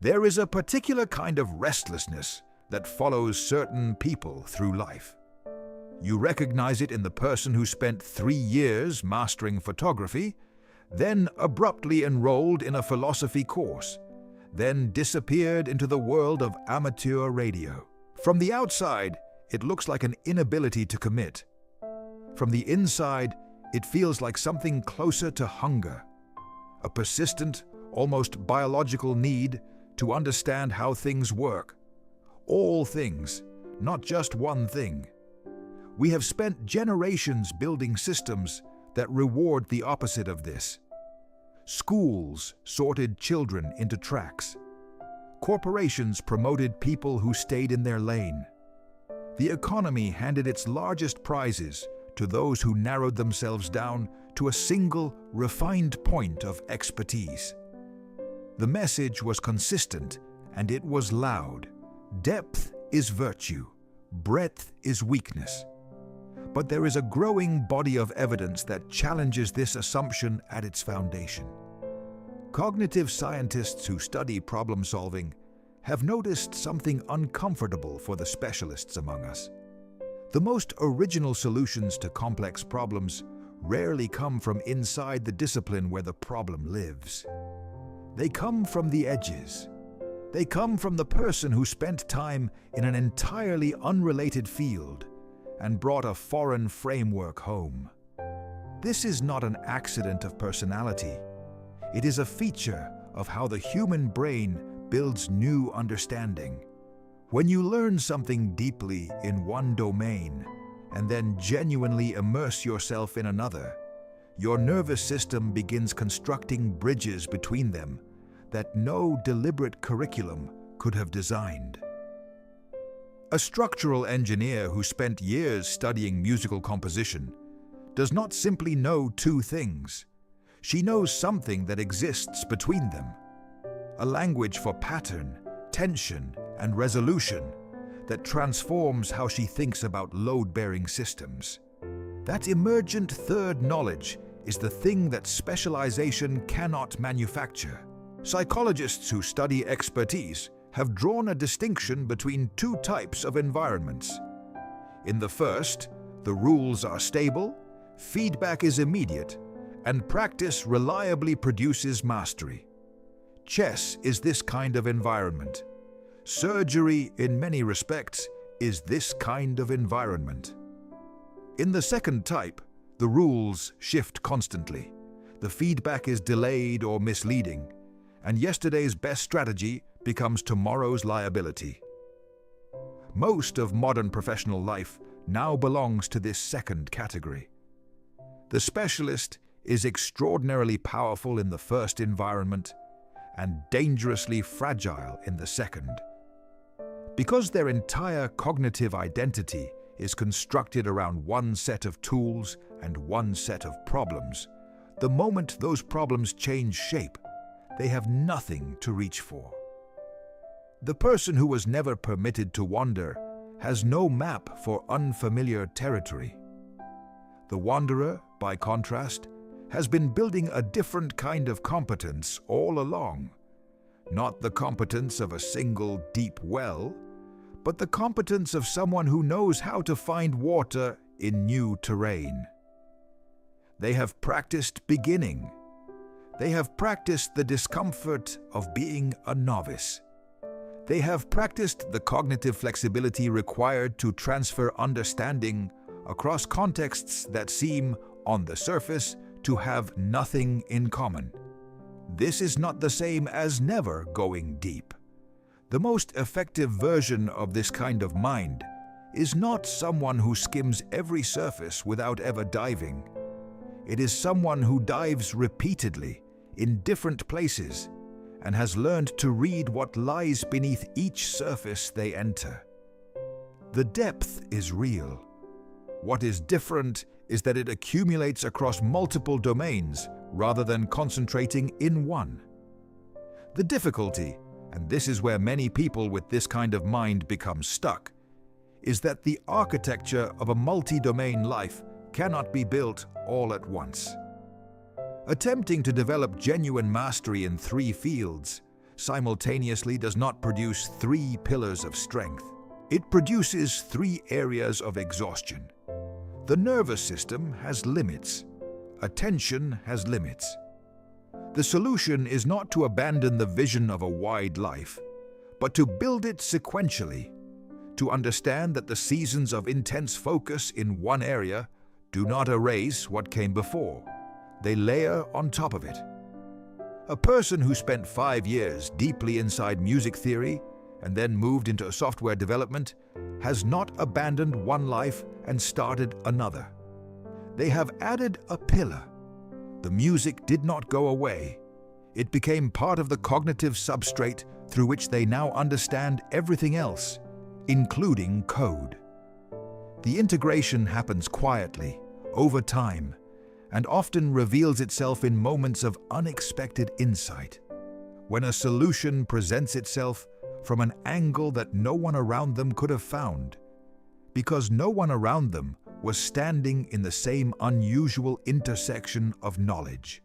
There is a particular kind of restlessness that follows certain people through life. You recognize it in the person who spent 3 years mastering photography, then abruptly enrolled in a philosophy course, then disappeared into the world of amateur radio. From the outside, it looks like an inability to commit. From the inside, it feels like something closer to hunger, a persistent, almost biological need to understand how things work. All things, not just one thing. We have spent generations building systems that reward the opposite of this. Schools sorted children into tracks. Corporations promoted people who stayed in their lane. The economy handed its largest prizes to those who narrowed themselves down to a single, refined point of expertise. The message was consistent, and it was loud. Depth is virtue, breadth is weakness. But there is a growing body of evidence that challenges this assumption at its foundation. Cognitive scientists who study problem solving have noticed something uncomfortable for the specialists among us. The most original solutions to complex problems rarely come from inside the discipline where the problem lives. They come from the edges. They come from the person who spent time in an entirely unrelated field and brought a foreign framework home. This is not an accident of personality. It is a feature of how the human brain builds new understanding. When you learn something deeply in one domain and then genuinely immerse yourself in another, your nervous system begins constructing bridges between them that no deliberate curriculum could have designed. A structural engineer who spent years studying musical composition does not simply know two things. She knows something that exists between them, a language for pattern, tension, and resolution that transforms how she thinks about load-bearing systems. That emergent third knowledge is the thing that specialization cannot manufacture. Psychologists who study expertise have drawn a distinction between two types of environments. In the first, the rules are stable, feedback is immediate, and practice reliably produces mastery. Chess is this kind of environment. Surgery, in many respects, is this kind of environment. In the second type, the rules shift constantly. The feedback is delayed or misleading, and yesterday's best strategy becomes tomorrow's liability. Most of modern professional life now belongs to this second category. The specialist is extraordinarily powerful in the first environment and dangerously fragile in the second. Because their entire cognitive identity is constructed around one set of tools and one set of problems, the moment those problems change shape, they have nothing to reach for. The person who was never permitted to wander has no map for unfamiliar territory. The wanderer, by contrast, has been building a different kind of competence all along. Not the competence of a single deep well, but the competence of someone who knows how to find water in new terrain. They have practiced beginning. They have practiced the discomfort of being a novice. They have practiced the cognitive flexibility required to transfer understanding across contexts that seem, on the surface, to have nothing in common. This is not the same as never going deep. The most effective version of this kind of mind is not someone who skims every surface without ever diving. It is someone who dives repeatedly in different places and has learned to read what lies beneath each surface they enter. The depth is real. What is different is that it accumulates across multiple domains rather than concentrating in one. The difficulty, and this is where many people with this kind of mind become stuck, is that the architecture of a multi-domain life cannot be built all at once. Attempting to develop genuine mastery in 3 fields simultaneously does not produce three pillars of strength. It produces three areas of exhaustion. The nervous system has limits. Attention has limits. The solution is not to abandon the vision of a wide life, but to build it sequentially, to understand that the seasons of intense focus in one area do not erase what came before. They layer on top of it. A person who spent 5 years deeply inside music theory and then moved into software development has not abandoned one life and started another. They have added a pillar. The music did not go away. It became part of the cognitive substrate through which they now understand everything else, including code. The integration happens quietly, over time, and often reveals itself in moments of unexpected insight, when a solution presents itself from an angle that no one around them could have found, because no one around them was standing in the same unusual intersection of knowledge.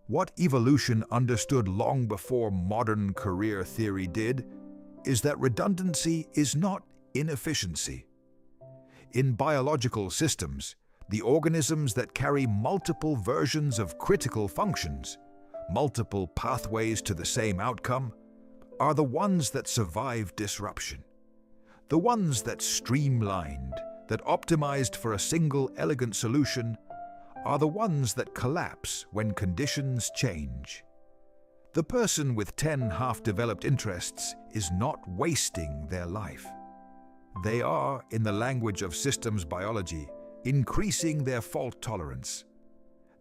What evolution understood long before modern career theory did is that redundancy is not inefficiency. In biological systems, the organisms that carry multiple versions of critical functions, multiple pathways to the same outcome, are the ones that survive disruption. The ones that streamlined, that optimized for a single elegant solution, are the ones that collapse when conditions change. The person with 10 half-developed interests is not wasting their life. They are, in the language of systems biology, increasing their fault tolerance.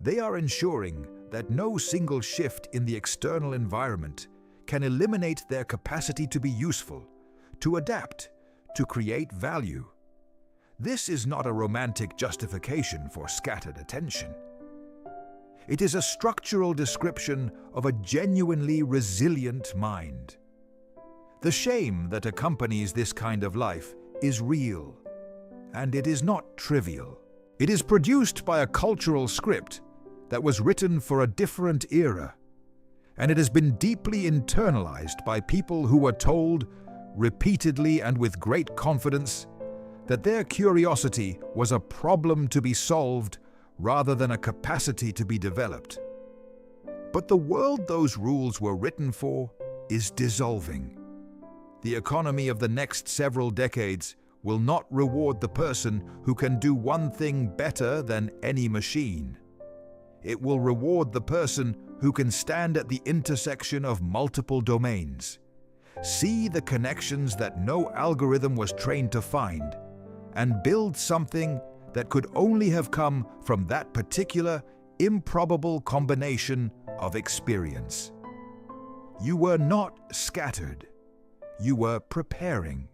They are ensuring that no single shift in the external environment can eliminate their capacity to be useful, to adapt, to create value. This is not a romantic justification for scattered attention. It is a structural description of a genuinely resilient mind. The shame that accompanies this kind of life is real, and it is not trivial. It is produced by a cultural script that was written for a different era, and it has been deeply internalized by people who were told, repeatedly and with great confidence, that their curiosity was a problem to be solved rather than a capacity to be developed. But the world those rules were written for is dissolving. The economy of the next several decades will not reward the person who can do one thing better than any machine. It will reward the person who can stand at the intersection of multiple domains, see the connections that no algorithm was trained to find, and build something that could only have come from that particular improbable combination of experience. You were not scattered. You were preparing.